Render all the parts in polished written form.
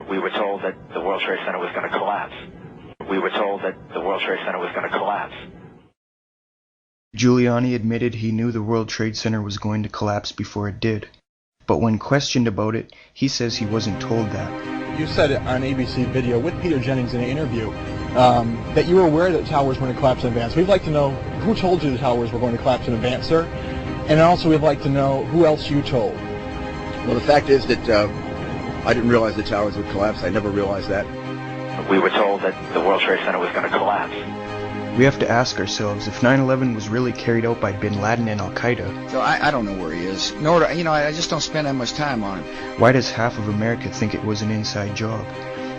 We were told that the World Trade Center was going to collapse. We were told that the World Trade Center was going to collapse. Giuliani admitted he knew the World Trade Center was going to collapse before it did. But when questioned about it, he says he wasn't told that. You said it on ABC Video with Peter Jennings in an interview that you were aware that the towers were going to collapse in advance. We'd like to know who told you the towers were going to collapse in advance, sir? And also we'd like to know who else you told. Well, the fact is that I didn't realize the towers would collapse. I never realized that. We were told that the World Trade Center was going to collapse. We have to ask ourselves if 9/11 was really carried out by bin Laden and Al-Qaeda. So I don't know where he is. Nor, I just don't spend that much time on him. Why does half of America think it was an inside job?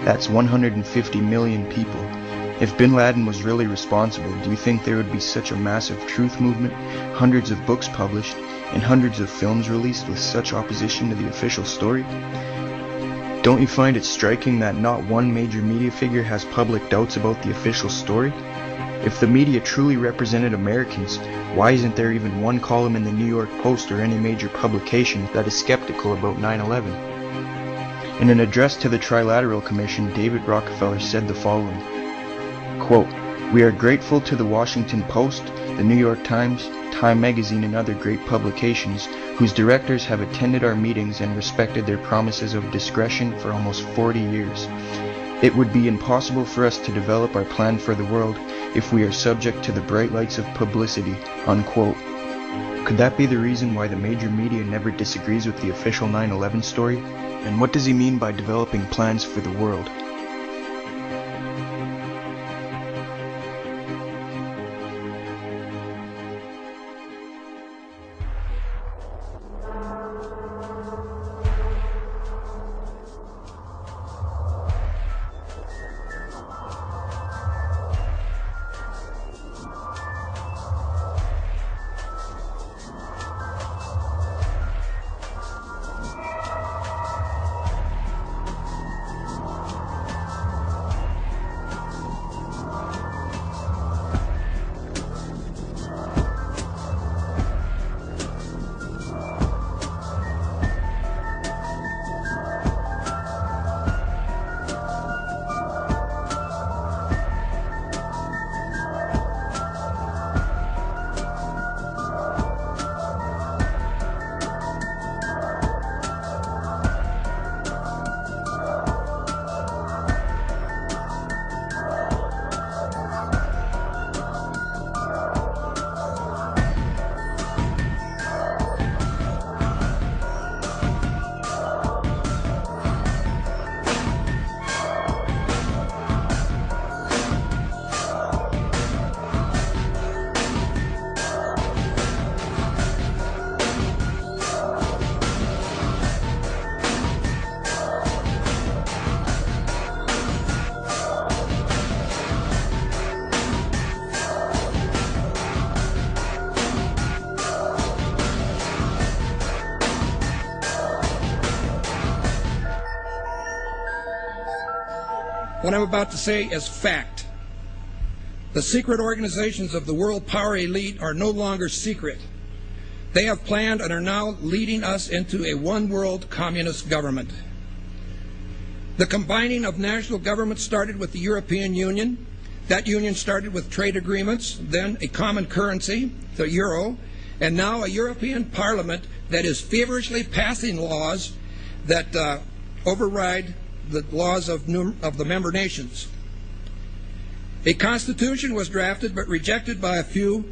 That's 150 million people. If bin Laden was really responsible, do you think there would be such a massive truth movement, hundreds of books published, and hundreds of films released with such opposition to the official story? Don't you find it striking that not one major media figure has public doubts about the official story? If the media truly represented Americans, why isn't there even one column in the New York Post or any major publication that is skeptical about 9/11? In an address to the Trilateral Commission, David Rockefeller said the following, quote, "We are grateful to the Washington Post, the New York Times, Time Magazine, and other great publications whose directors have attended our meetings and respected their promises of discretion for almost 40 years. It would be impossible for us to develop our plan for the world if we are subject to the bright lights of publicity," unquote. Could that be the reason why the major media never disagrees with the official 9/11 story? And what does he mean by developing plans for the world? What I'm about to say is fact. The secret organizations of the world power elite are no longer secret. They have planned and are now leading us into a one-world communist government. The combining of national governments started with the European Union. That union started with trade agreements, then a common currency, the euro, and now a European Parliament that is feverishly passing laws that override the laws of the member nations. A constitution was drafted but rejected by a few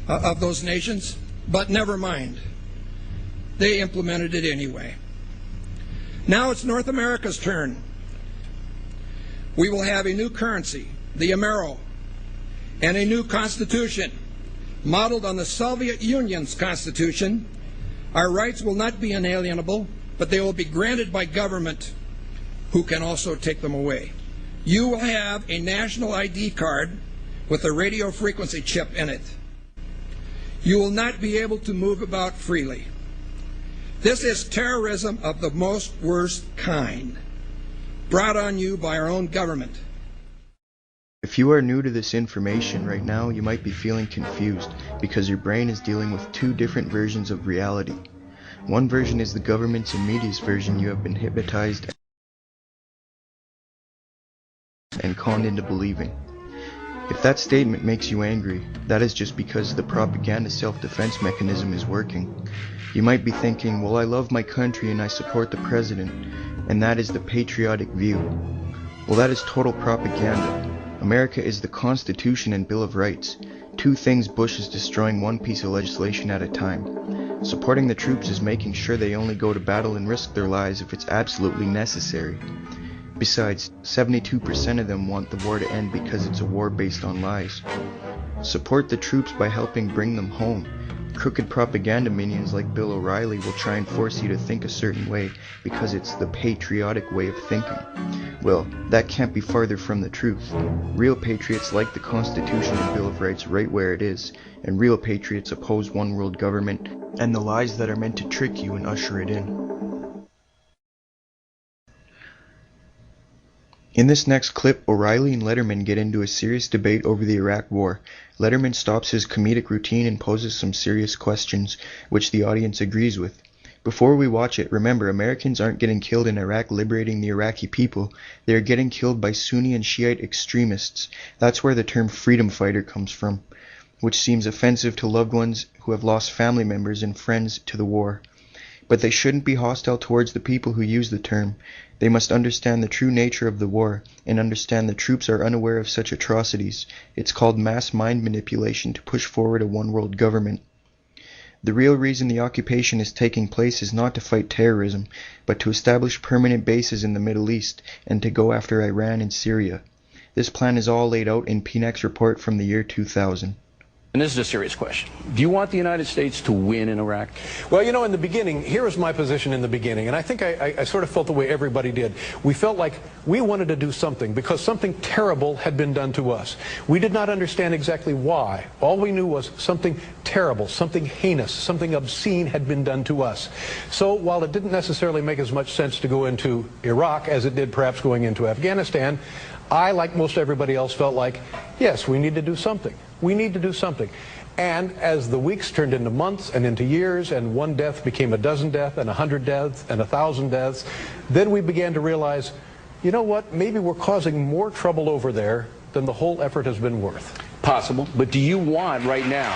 of those nations, but never mind. They implemented it anyway. Now it's North America's turn. We will have a new currency, the Amero, and a new constitution modeled on the Soviet Union's constitution. Our rights will not be inalienable, but they will be granted by government, who can also take them away. You will have a national ID card with a radio frequency chip in it. You will not be able to move about freely. This is terrorism of the most worst kind, brought on you by our own government. If you are new to this information right now, you might be feeling confused because your brain is dealing with two different versions of reality. One version is the government's and media's version you have been hypnotized and conned into believing. If that statement makes you angry, that is just because the propaganda self-defense mechanism is working. You might be thinking, well, I love my country and I support the president, and that is the patriotic view. Well, that is total propaganda. America is the Constitution and Bill of Rights, two things Bush is destroying one piece of legislation at a time. Supporting the troops is making sure they only go to battle and risk their lives if it's absolutely necessary. Besides, 72% of them want the war to end because it's a war based on lies. Support the troops by helping bring them home. Crooked propaganda minions like Bill O'Reilly will try and force you to think a certain way because it's the patriotic way of thinking. Well, that can't be farther from the truth. Real patriots like the Constitution and Bill of Rights right where it is, and real patriots oppose one world government and the lies that are meant to trick you and usher it in. In this next clip, O'Reilly and Letterman get into a serious debate over the Iraq War. Letterman stops his comedic routine and poses some serious questions, which the audience agrees with. Before we watch it, remember, Americans aren't getting killed in Iraq liberating the Iraqi people. They are getting killed by Sunni and Shiite extremists. That's where the term freedom fighter comes from, which seems offensive to loved ones who have lost family members and friends to the war. But they shouldn't be hostile towards the people who use the term. They must understand the true nature of the war, and understand the troops are unaware of such atrocities. It's called mass mind manipulation to push forward a one-world government. The real reason the occupation is taking place is not to fight terrorism, but to establish permanent bases in the Middle East, and to go after Iran and Syria. This plan is all laid out in PNEC's report from the year 2000. And this is a serious question. Do you want the United States to win in Iraq? Well, you know, in the beginning, here was my position in the beginning, and I think I sort of felt the way everybody did. We felt like we wanted to do something because something terrible had been done to us. We did not understand exactly why. All we knew was something terrible, something heinous, something obscene had been done to us. So while it didn't necessarily make as much sense to go into Iraq as it did perhaps going into Afghanistan, I, like most everybody else, felt like, yes, we need to do something. We need to do something. And as the weeks turned into months and into years, and one death became a dozen deaths, and 100 deaths, and 1,000 deaths, then we began to realize, you know what, maybe we're causing more trouble over there than the whole effort has been worth. Possible. But do you want, right now,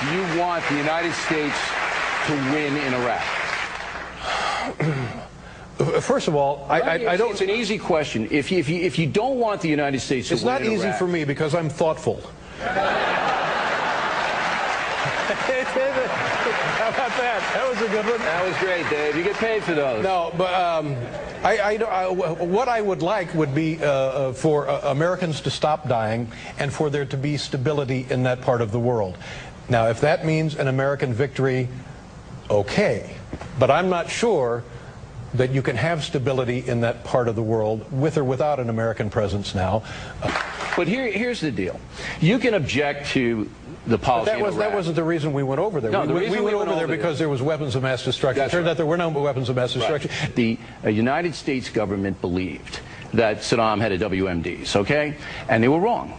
do you want the United States to win in Iraq? First of all, I don't... It's an easy question. If you don't want the United States to win in Iraq... It's not easy for me because I'm thoughtful. How about that? That was a good one. That was great, Dave. You get paid for those. No, but what I would like would be for Americans to stop dying and for there to be stability in that part of the world. Now, if that means an American victory, okay. But I'm not sure that you can have stability in that part of the world with or without an American presence now. But here's the deal. You can object to the policy in Iraq. That wasn't the reason we went over there. No, we went over there because there was weapons of mass destruction. It turned out there were no weapons of mass destruction. Right. The United States government believed that Saddam had a WMDs, okay? And they were wrong.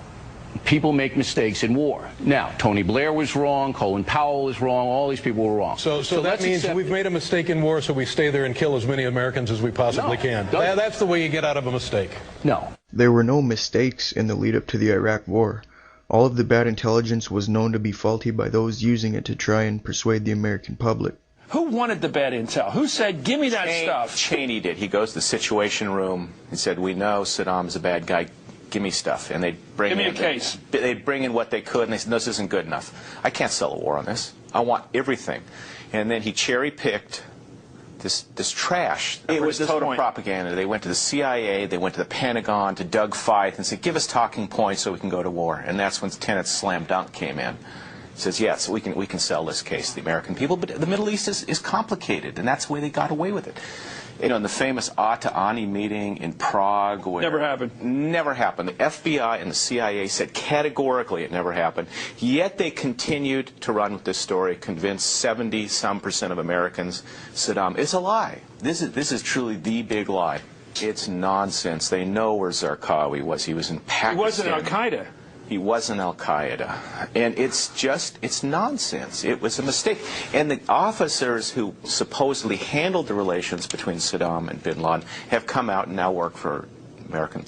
People make mistakes in war. Now, Tony Blair was wrong, Colin Powell was wrong, all these people were wrong. So that means we've made a mistake in war, so we stay there and kill as many Americans as we possibly can. That's the way you get out of a mistake. No. There were no mistakes in the lead-up to the Iraq War. All of the bad intelligence was known to be faulty by those using it to try and persuade the American public. Who wanted the bad intel? Who said, give me that stuff? Cheney did. He goes to the Situation Room and said, we know Saddam's a bad guy. Give me stuff. And they'd bring in a case. They'd bring in what they could, and they said, no, this isn't good enough. I can't sell a war on this. I want everything. And then he cherry-picked this trash. It was total propaganda. They went to the CIA, they went to the Pentagon, to Doug Feith, and said, give us talking points so we can go to war. And that's when Tenet's slam dunk came in. He says, yes, we can sell this case to the American people, but the Middle East is complicated, and that's the way they got away with it. You know, in the famous Ata-Ani meeting in Prague... Never happened. Never happened. The FBI and the CIA said categorically it never happened. Yet they continued to run with this story, convince 70-some% of Americans Saddam is a lie. This is truly the big lie. It's nonsense. They know where Zarqawi was. He was in Pakistan. He wasn't Al-Qaeda. He wasn't Al-Qaeda. And it's nonsense. It was a mistake. And the officers who supposedly handled the relations between Saddam and bin Laden have come out and now work for American